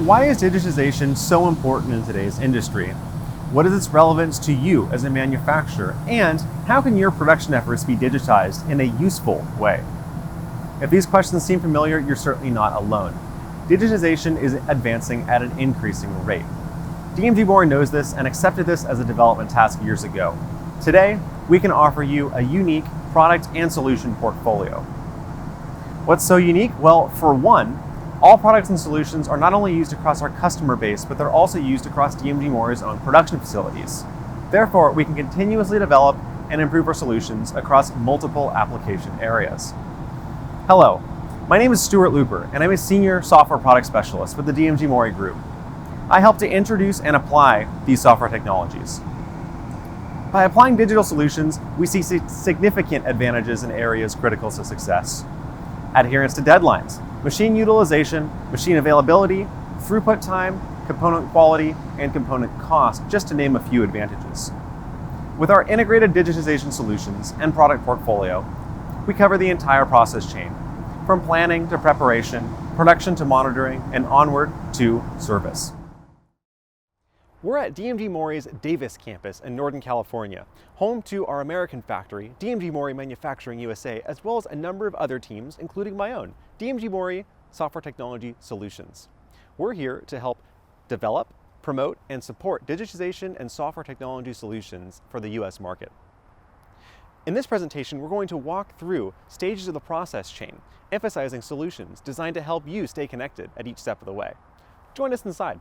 Why is digitization so important in today's industry? What is its relevance to you as a manufacturer? And how can your production efforts be digitized in a useful way? If these questions seem familiar, you're certainly not alone. Digitization is advancing at an increasing rate. DMG MORI knows this and accepted this as a development task years ago. Today, we can offer you a unique product and solution portfolio. What's so unique? Well, for one, all products and solutions are not only used across our customer base, but they're also used across DMG MORI's own production facilities. Therefore, we can continuously develop and improve our solutions across multiple application areas. Hello, my name is Stuart Luper, and I'm a Senior Software Product Specialist with the DMG MORI Group. I help to introduce and apply these software technologies. By applying digital solutions, we see significant advantages in areas critical to success. Adherence to deadlines, machine utilization, machine availability, throughput time, component quality, and component cost, just to name a few advantages. With our integrated digitization solutions and product portfolio, we cover the entire process chain, from planning to preparation, production to monitoring, and onward to service. We're at DMG MORI's Davis campus in Northern California, home to our American factory, DMG MORI Manufacturing USA, as well as a number of other teams, including my own, DMG MORI Software Technology Solutions. We're here to help develop, promote, and support digitization and software technology solutions for the US market. In this presentation, we're going to walk through stages of the process chain, emphasizing solutions designed to help you stay connected at each step of the way. Join us inside.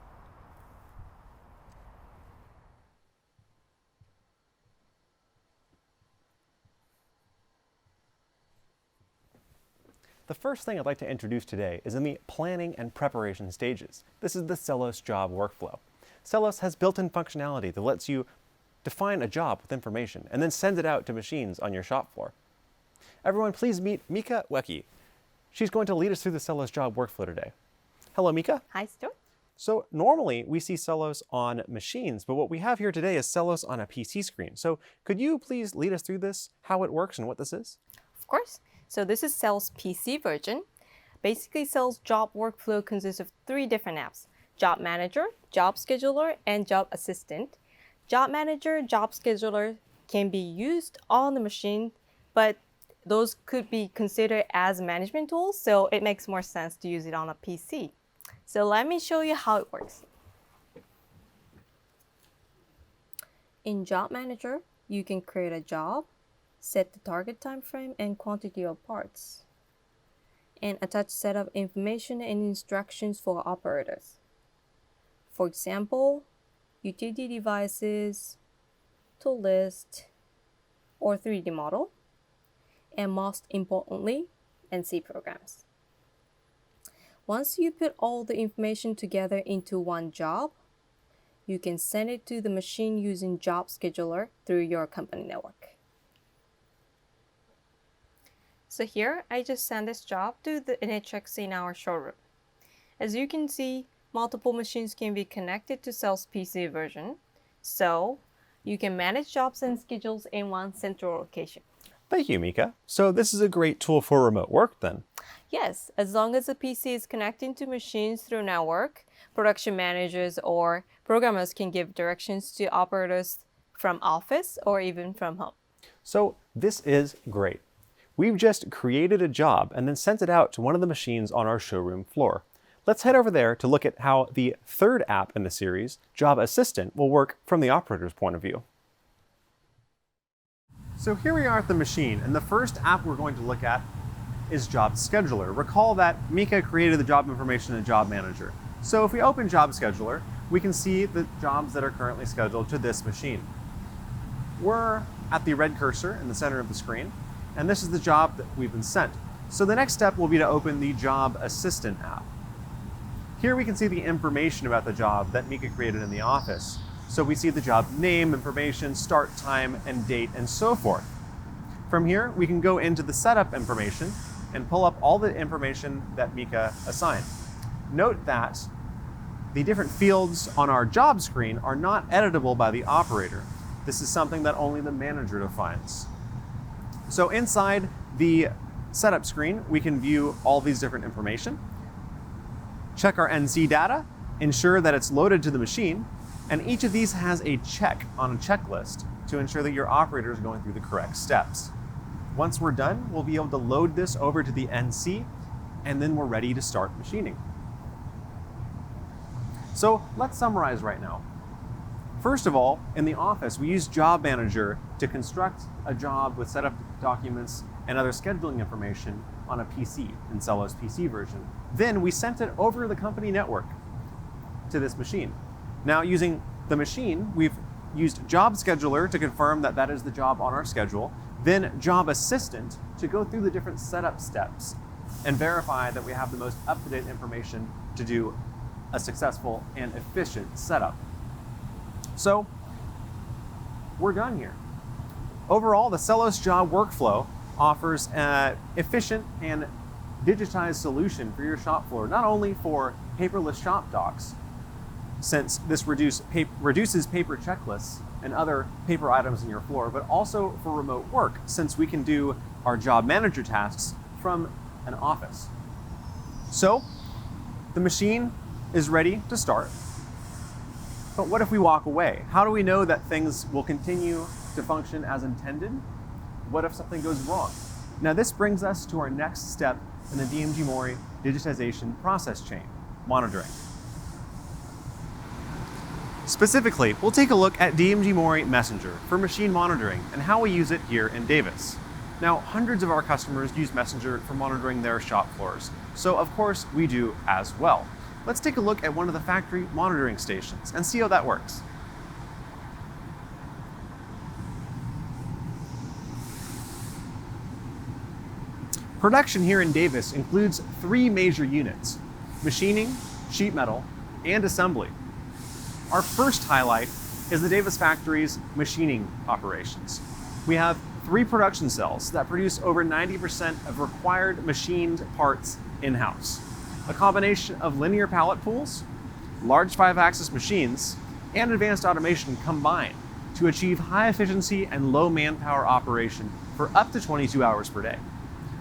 The first thing I'd like to introduce today is in the planning and preparation stages. This is the Celos job workflow. Celos has built-in functionality that lets you define a job with information and then send it out to machines on your shop floor. Everyone, please meet Mika Wecke. She's going to lead us through the Celos job workflow today. Hello, Mika. Hi, Stuart. So normally we see Celos on machines, but what we have here today is Celos on a PC screen. So could you please lead us through this, how it works and what this is? Of course. So this is Celos PC version. Basically, Celos job workflow consists of 3 different apps: Job Manager, Job Scheduler, and Job Assistant. Job Manager, Job Scheduler can be used on the machine, but those could be considered as management tools, so it makes more sense to use it on a PC. So let me show you how it works. In Job Manager, you can create a job, set the target time frame and quantity of parts, and attach set of information and instructions for operators. For example, utility devices, tool list, or 3D model, and most importantly, NC programs. Once you put all the information together into one job, you can send it to the machine using Job Scheduler through your company network. So here, I just sent this job to the NHX in our showroom. As you can see, multiple machines can be connected to Celos PC version, so you can manage jobs and schedules in one central location. Thank you, Mika. So this is a great tool for remote work then? Yes, as long as the PC is connecting to machines through network, production managers or programmers can give directions to operators from office or even from home. So this is great. We've just created a job and then sent it out to one of the machines on our showroom floor. Let's head over there to look at how the third app in the series, Job Assistant, will work from the operator's point of view. So here we are at the machine, and the first app we're going to look at is Job Scheduler. Recall that Mika created the job information in Job Manager. So if we open Job Scheduler, we can see the jobs that are currently scheduled to this machine. We're at the red cursor in the center of the screen, and this is the job that we've been sent. So the next step will be to open the Job Assistant app. Here we can see the information about the job that Mika created in the office. So we see the job name, information, start time, and date, and so forth. From here, we can go into the setup information and pull up all the information that Mika assigned. Note that the different fields on our job screen are not editable by the operator. This is something that only the manager defines. So inside the setup screen, we can view all these different information, check our NC data, ensure that it's loaded to the machine, and each of these has a check on a checklist to ensure that your operator is going through the correct steps. Once we're done, we'll be able to load this over to the NC, and then we're ready to start machining. So let's summarize right now. First of all, in the office, we use Job Manager to construct a job with setup documents and other scheduling information on a PC in Cello's PC version. Then we sent it over the company network to this machine. Now, using the machine, we've used Job Scheduler to confirm that that is the job on our schedule, then Job Assistant to go through the different setup steps and verify that we have the most up-to-date information to do a successful and efficient setup. So, we're done here. Overall, the Cello's job workflow offers an efficient and digitized solution for your shop floor, not only for paperless shop docs, since this reduces paper checklists and other paper items in your floor, but also for remote work, since we can do our job manager tasks from an office. So, the machine is ready to start. But what if we walk away? How do we know that things will continue to function as intended? What if something goes wrong? Now, this brings us to our next step in the DMG MORI digitization process chain, monitoring. Specifically, we'll take a look at DMG MORI Messenger for machine monitoring and how we use it here in Davis. Now, hundreds of our customers use Messenger for monitoring their shop floors, so of course we do as well. Let's take a look at one of the factory monitoring stations and see how that works. Production here in Davis includes 3 major units: machining, sheet metal, and assembly. Our first highlight is the Davis factory's machining operations. We have 3 production cells that produce over 90% of required machined parts in-house. A combination of linear pallet pools, large 5-axis machines, and advanced automation combine to achieve high efficiency and low manpower operation for up to 22 hours per day.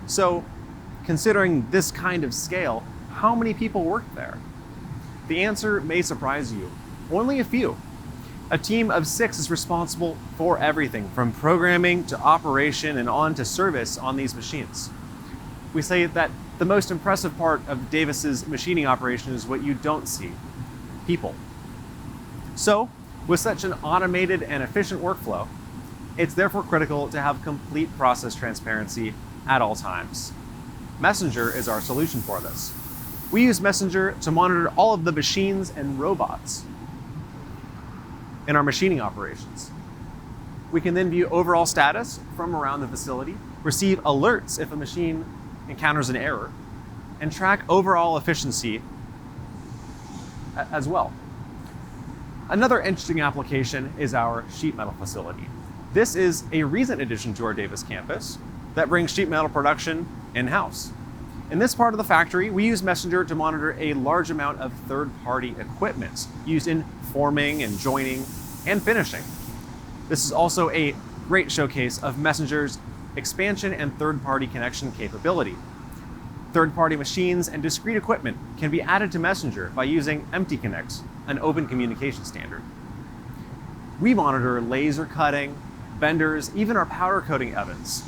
So, considering this kind of scale, how many people work there? The answer may surprise you. Only a few. A team of 6 is responsible for everything from programming to operation and on to service on these machines. We say that the most impressive part of Davis's machining operation is what you don't see: people. So, with such an automated and efficient workflow, it's therefore critical to have complete process transparency at all times. Messenger is our solution for this. We use Messenger to monitor all of the machines and robots in our machining operations. We can then view overall status from around the facility, receive alerts if a machine encounters an error, and track overall efficiency as well. Another interesting application is our sheet metal facility. This is a recent addition to our Davis campus that brings sheet metal production in-house. In this part of the factory, we use Messenger to monitor a large amount of third-party equipment used in forming and joining and finishing. This is also a great showcase of Messenger's expansion and third-party connection capability. Third-party machines and discrete equipment can be added to Messenger by using MT-Connect, an open communication standard. We monitor laser cutting, benders, even our powder coating ovens.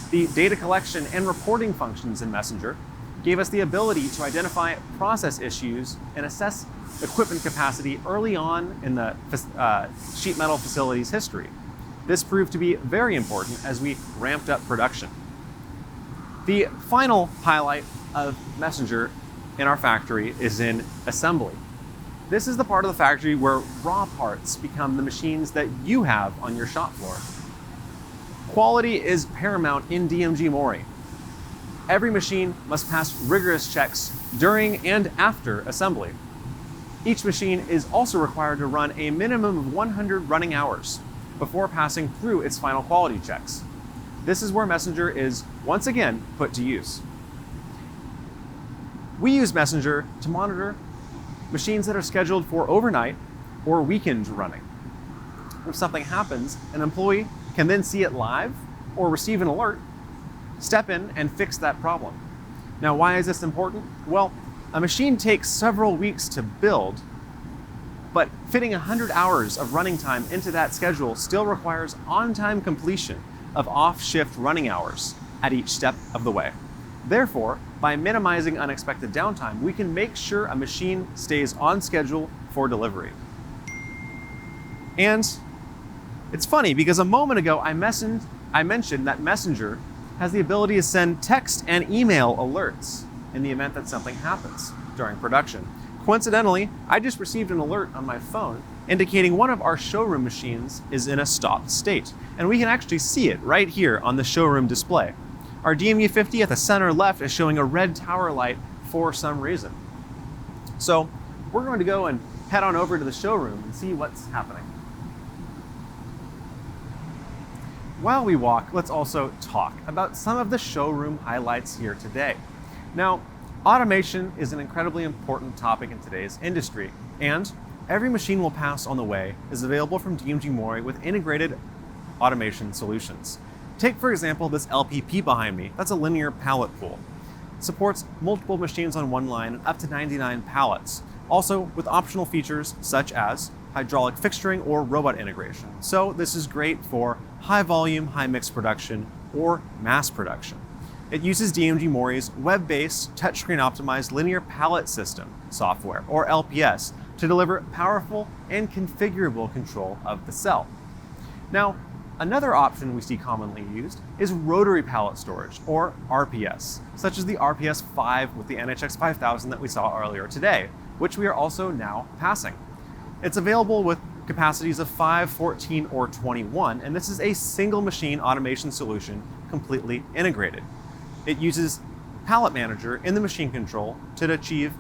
The data collection and reporting functions in Messenger gave us the ability to identify process issues and assess equipment capacity early on in the sheet metal facility's history. This proved to be very important as we ramped up production. The final highlight of Messenger in our factory is in assembly. This is the part of the factory where raw parts become the machines that you have on your shop floor. Quality is paramount in DMG MORI. Every machine must pass rigorous checks during and after assembly. Each machine is also required to run a minimum of 100 running hours before passing through its final quality checks. This is where Messenger is once again put to use. We use Messenger to monitor machines that are scheduled for overnight or weekend running. If something happens, an employee can then see it live or receive an alert, step in and fix that problem. Now, why is this important? Well, A machine takes several weeks to build, but fitting 100 hours of running time into that schedule still requires on-time completion of off-shift running hours at each step of the way. Therefore, by minimizing unexpected downtime, we can make sure a machine stays on schedule for delivery. And it's funny because a moment ago I mentioned that Messenger has the ability to send text and email alerts in the event that something happens during production. Coincidentally, I just received an alert on my phone indicating one of our showroom machines is in a stopped state. And we can actually see it right here on the showroom display. Our DMU50 at the center left is showing a red tower light for some reason. So we're going to go and head on over to the showroom and see what's happening. While we walk, let's also talk about some of the showroom highlights here today. Now, automation is an incredibly important topic in today's industry, and every machine we'll pass on the way is available from DMG MORI with integrated automation solutions. Take, for example, this LPP behind me. That's a linear pallet pool. It supports multiple machines on one line and up to 99 pallets. Also with optional features such as hydraulic fixturing or robot integration. So this is great for high volume, high mix production or mass production. It uses DMG MORI's web-based, touchscreen optimized linear pallet system software, or LPS, to deliver powerful and configurable control of the cell. Now, another option we see commonly used is rotary pallet storage, or RPS, such as the RPS 5 with the NHX 5000 that we saw earlier today, which we are also now passing. It's available with capacities of 5, 14, or 21, and this is a single machine automation solution completely integrated. It uses Pallet Manager in the machine control to achieve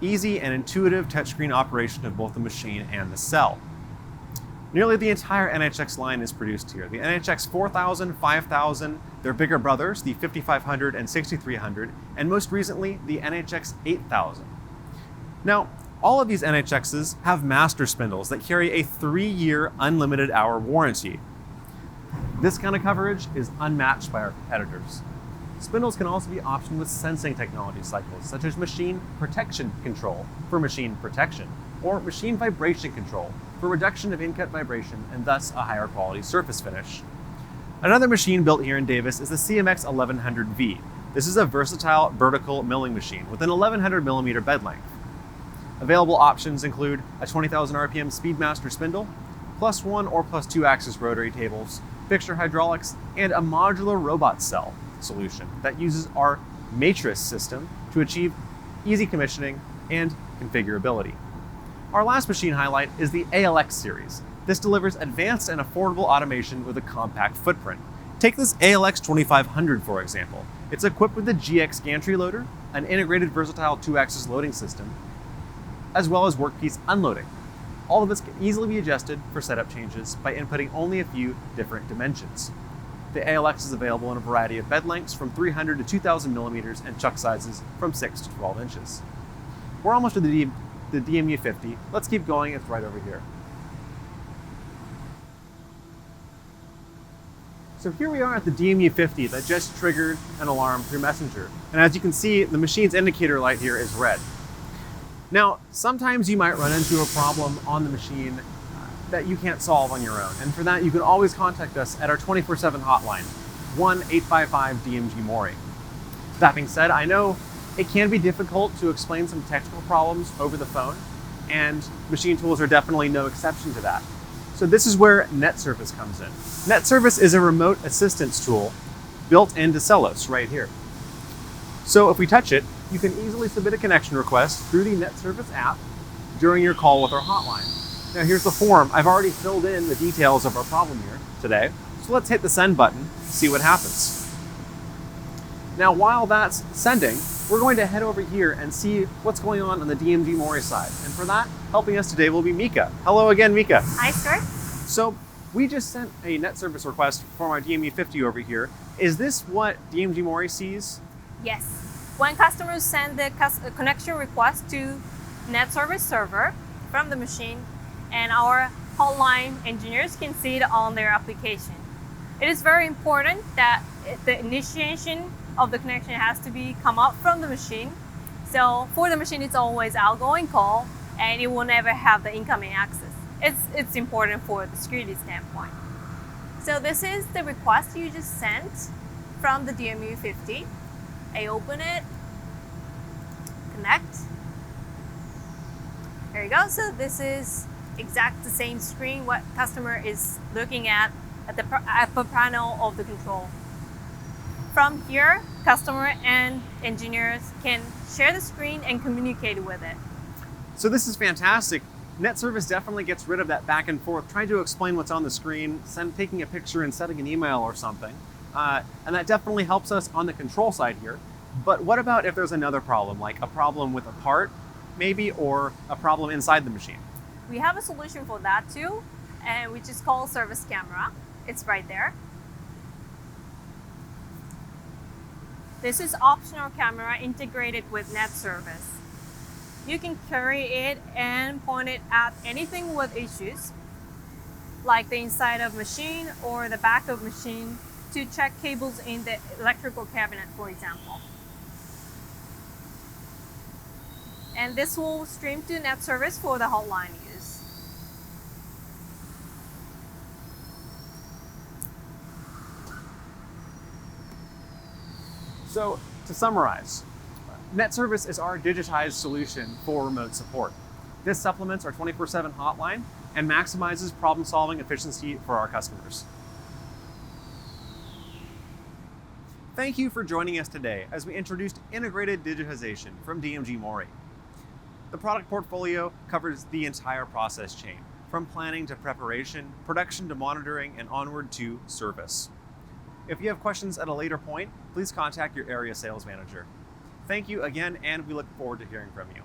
easy and intuitive touchscreen operation of both the machine and the cell. Nearly the entire NHX line is produced here. The NHX 4000, 5000, their bigger brothers, the 5500 and 6300, and most recently, the NHX 8000. Now, all of these NHXs have master spindles that carry a 3-year unlimited hour warranty. This kind of coverage is unmatched by our competitors. Spindles can also be optioned with sensing technology cycles, such as machine protection control for machine protection, or machine vibration control for reduction of in-cut vibration and thus a higher quality surface finish. Another machine built here in Davis is the CMX 1100V. This is a versatile vertical milling machine with an 1100 millimeter bed length. Available options include a 20,000 RPM Speedmaster spindle, +1 or +2 axis rotary tables, fixture hydraulics, and a modular robot cell solution that uses our matrix system to achieve easy commissioning and configurability. Our last machine highlight is the ALX series. This delivers advanced and affordable automation with a compact footprint. Take this ALX 2500 for example. It's equipped with a GX gantry loader, an integrated versatile 2-axis loading system, as well as workpiece unloading. All of this can easily be adjusted for setup changes by inputting only a few different dimensions. The ALX is available in a variety of bed lengths from 300 to 2,000 millimeters and chuck sizes from 6 to 12 inches. We're almost to the DMU50. Let's keep going, it's right over here. So here we are at the DMU50 that just triggered an alarm through Messenger. And as you can see, the machine's indicator light here is red. Now, sometimes you might run into a problem on the machine that you can't solve on your own. And for that, you can always contact us at our 24/7 hotline, 1-855-DMG-MORI. That being said, I know it can be difficult to explain some technical problems over the phone, and machine tools are definitely no exception to that. So this is where NetService comes in. NetService is a remote assistance tool built into Celos right here. So if we touch it, you can easily submit a connection request through the NetService app during your call with our hotline. Now here's the form. I've already filled in the details of our problem here today. So let's hit the send button, see what happens. Now while that's sending, we're going to head over here and see what's going on the DMG MORI side. And for that, helping us today will be Mika. Hello again, Mika. Hi, Stuart. So we just sent a NetService request from our DMU50 over here. Is this what DMG MORI sees? Yes. When customers send the connection request to NetService server from the machine, and our hotline engineers can see it on their application. It is very important that the initiation of the connection has to come out from the machine So for the machine, it's always outgoing call, and it will never have the incoming access. It's important for the security standpoint. So this is the request you just sent from the DMU50. I open it, connect. There you go. So this is exact the same screen what customer is looking at the upper panel of the control. From here, customer and engineers can share the screen and communicate with it. So this is fantastic. NetService definitely gets rid of that back and forth, trying to explain what's on the screen, taking a picture and sending an email or something. And that definitely helps us on the control side here. But what about if there's another problem, like a problem with a part, maybe, or a problem inside the machine? We have a solution for that too, and which is called service camera. It's right there. This is optional camera integrated with NetService. You can carry it and point it at anything with issues, like the inside of machine or the back of machine, to check cables in the electrical cabinet, for example. And this will stream to NetService for the hotline use. So to summarize, NetService is our digitized solution for remote support. This supplements our 24/7 hotline and maximizes problem-solving efficiency for our customers. Thank you for joining us today as we introduced integrated digitization from DMG MORI. The product portfolio covers the entire process chain, from planning to preparation, production to monitoring, and onward to service. If you have questions at a later point, please contact your area sales manager. Thank you again, and we look forward to hearing from you.